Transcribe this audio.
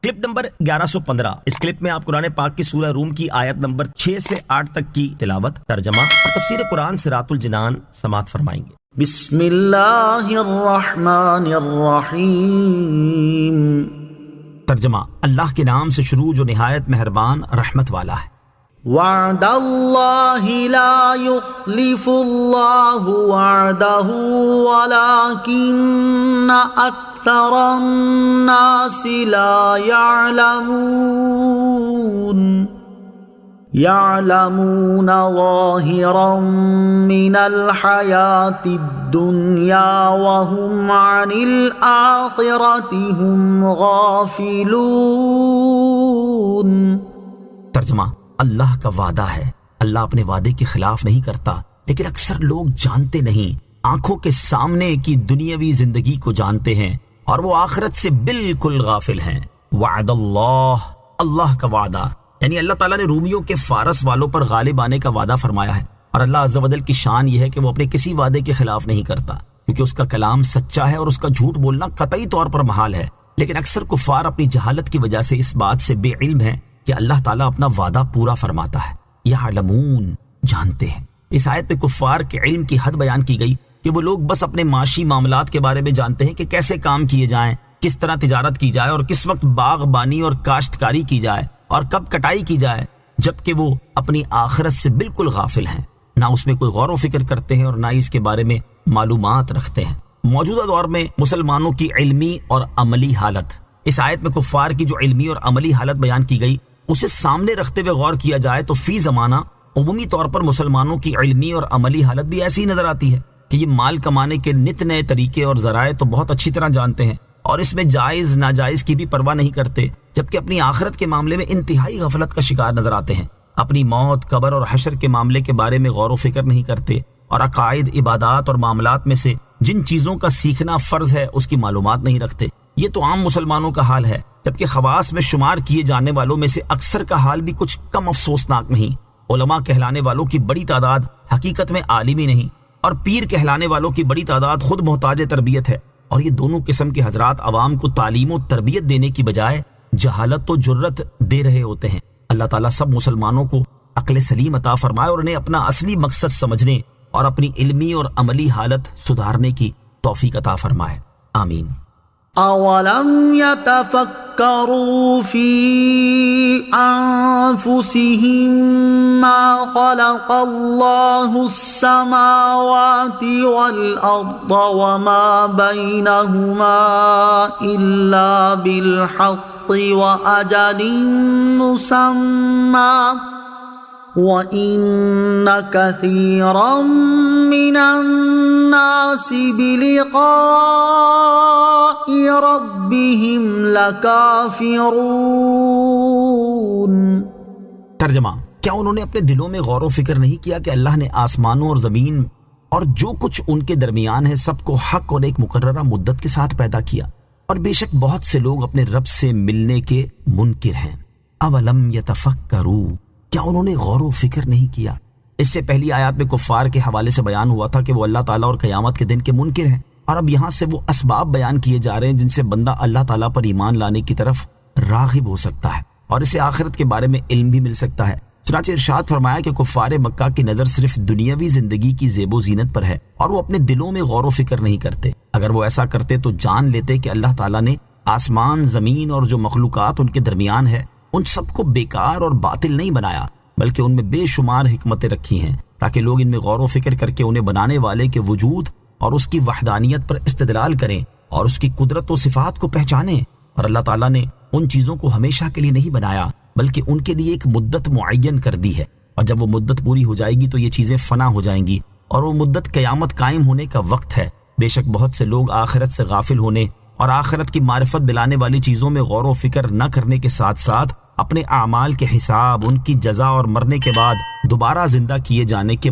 Clip number 1115۔ اس clip میں آپ قرآن پاک کی سورہ روم کی آیت نمبر 6 سے 8 تک کی تلاوت، ترجمہ اور تفسیر قرآن صراط الجنان سماعت فرمائیں گے۔ بسم اللہ الرحمن الرحیم۔ ترجمہ، اللہ کے نام سے شروع جو نہایت مہربان رحمت والا ہے۔ وعد اللہ لا یخلف اللہ وعدہ ولکن اکثر الناس لا يعلمون ظاہرا من الحیاة الدنیا وهم عن الآخرة هم غافلون۔ ترجمہ، اللہ کا وعدہ ہے، اللہ اپنے وعدے کے خلاف نہیں کرتا، لیکن اکثر لوگ جانتے نہیں، آنکھوں کے سامنے کی دنیاوی زندگی کو جانتے ہیں اور وہ آخرت سے بالکل غافل ہیں۔ وعد اللہ، اللہ کا وعدہ، یعنی اللہ تعالیٰ نے رومیوں کے فارس والوں پر غالب آنے کا وعدہ فرمایا ہے، اور اللہ عز و جل کی شان یہ ہے کہ وہ اپنے کسی وعدے کے خلاف نہیں کرتا، کیونکہ اس کا کلام سچا ہے اور اس کا جھوٹ بولنا قطعی طور پر محال ہے۔ لیکن اکثر کفار اپنی جہالت کی وجہ سے اس بات سے بے علم ہیں کہ اللہ تعالیٰ اپنا وعدہ پورا فرماتا ہے۔ یعلمون، جانتے ہیں۔ اس آیت میں کفار کے علم کی حد بیان کی گئی کہ وہ لوگ بس اپنے معاشی معاملات کے بارے میں جانتے ہیں کہ کیسے کام کیے جائیں، کس طرح تجارت کی جائے اور کس وقت باغبانی اور کاشتکاری کی جائے اور کب کٹائی کی جائے، جبکہ وہ اپنی آخرت سے بالکل غافل ہیں، نہ اس میں کوئی غور و فکر کرتے ہیں اور نہ ہی اس کے بارے میں معلومات رکھتے ہیں۔ موجودہ دور میں مسلمانوں کی علمی اور عملی حالت، اس آیت میں کفار کی جو علمی اور عملی حالت بیان کی گئی اسے سامنے رکھتے ہوئے غور کیا جائے تو فی زمانہ عمومی طور پر مسلمانوں کی علمی اور عملی حالت بھی ایسی ہی نظر آتی ہے کہ یہ مال کمانے کے نت نئے طریقے اور ذرائع تو بہت اچھی طرح جانتے ہیں اور اس میں جائز ناجائز کی بھی پرواہ نہیں کرتے، جبکہ اپنی آخرت کے معاملے میں انتہائی غفلت کا شکار نظر آتے ہیں۔ اپنی موت، قبر اور حشر کے معاملے کے بارے میں غور و فکر نہیں کرتے اور عقائد، عبادات اور معاملات میں سے جن چیزوں کا سیکھنا فرض ہے اس کی معلومات نہیں رکھتے۔ یہ تو عام مسلمانوں کا حال ہے، جبکہ خواص میں شمار کیے جانے والوں میں سے اکثر کا حال بھی کچھ کم افسوسناک نہیں۔ علماء کہلانے والوں کی بڑی تعداد حقیقت میں عالم ہی نہیں، اور پیر کہلانے والوں کی بڑی تعداد خود محتاج تربیت ہے، اور یہ دونوں قسم کے حضرات عوام کو تعلیم و تربیت دینے کی بجائے جہالت و جرت دے رہے ہوتے ہیں۔ اللہ تعالیٰ سب مسلمانوں کو عقل سلیم عطا فرمائے اور انہیں اپنا اصلی مقصد سمجھنے اور اپنی علمی اور عملی حالت سدھارنے کی توفیق عطا فرمائے، آمین۔ اولم يتفکروا فی انفسهم ما خلق اللہ السماوات والارض وما بینہما الا بالحق واجل مسمى وَإِنَّ كَثِيرًا مِّنَ النَّاسِ بِلِقَاءِ رَبِّهِمْ لَكَافِرُونَ۔ ترجمہ، کیا انہوں نے اپنے دلوں میں غور و فکر نہیں کیا کہ اللہ نے آسمانوں اور زمین اور جو کچھ ان کے درمیان ہے سب کو حق اور ایک مقررہ مدت کے ساتھ پیدا کیا، اور بے شک بہت سے لوگ اپنے رب سے ملنے کے منکر ہیں۔ اولم یتفکروا، کیا انہوں نے غور و فکر نہیں کیا؟ اس سے پہلی آیات میں کفار کے حوالے سے بیان ہوا تھا کہ وہ اللہ تعالیٰ اور قیامت کے دن کے منکر ہیں، اور اب یہاں سے وہ اسباب بیان کیے جا رہے ہیں جن سے بندہ اللہ تعالیٰ پر ایمان لانے کی طرف راغب ہو سکتا ہے اور اسے آخرت کے بارے میں علم بھی مل سکتا ہے۔ چنانچہ ارشاد فرمایا کہ کفار مکہ کی نظر صرف دنیاوی زندگی کی زیب و زینت پر ہے اور وہ اپنے دلوں میں غور و فکر نہیں کرتے۔ اگر وہ ایسا کرتے تو جان لیتے کہ اللہ تعالیٰ نے آسمان، زمین اور جو مخلوقات ان کے درمیان ہے ان سب کو بیکار اور باطل نہیں بنایا، بلکہ ان میں بے شمار حکمتیں رکھی ہیں تاکہ لوگ ان میں غور و فکر کر کے انہیں بنانے والے کے وجود اور اس کی وحدانیت پر استدلال کریں اور اس کی قدرت و صفات کو پہچانیں۔ اور اللہ تعالیٰ نے ان چیزوں کو ہمیشہ کے لیے نہیں بنایا بلکہ ان کے لیے ایک مدت معین کر دی ہے، اور جب وہ مدت پوری ہو جائے گی تو یہ چیزیں فنا ہو جائیں گی، اور وہ مدت قیامت قائم ہونے کا وقت ہے۔ بے شک بہت سے لوگ آخرت سے غافل ہونے اور آخرت کی معرفت دلانے والی چیزوں میں غور و فکر نہ کرنے کے ساتھ ساتھ اپنے اعمال کے حساب، ان کی جزا اور مرنے کے بعد دوبارہ زندہ کیے جانے کے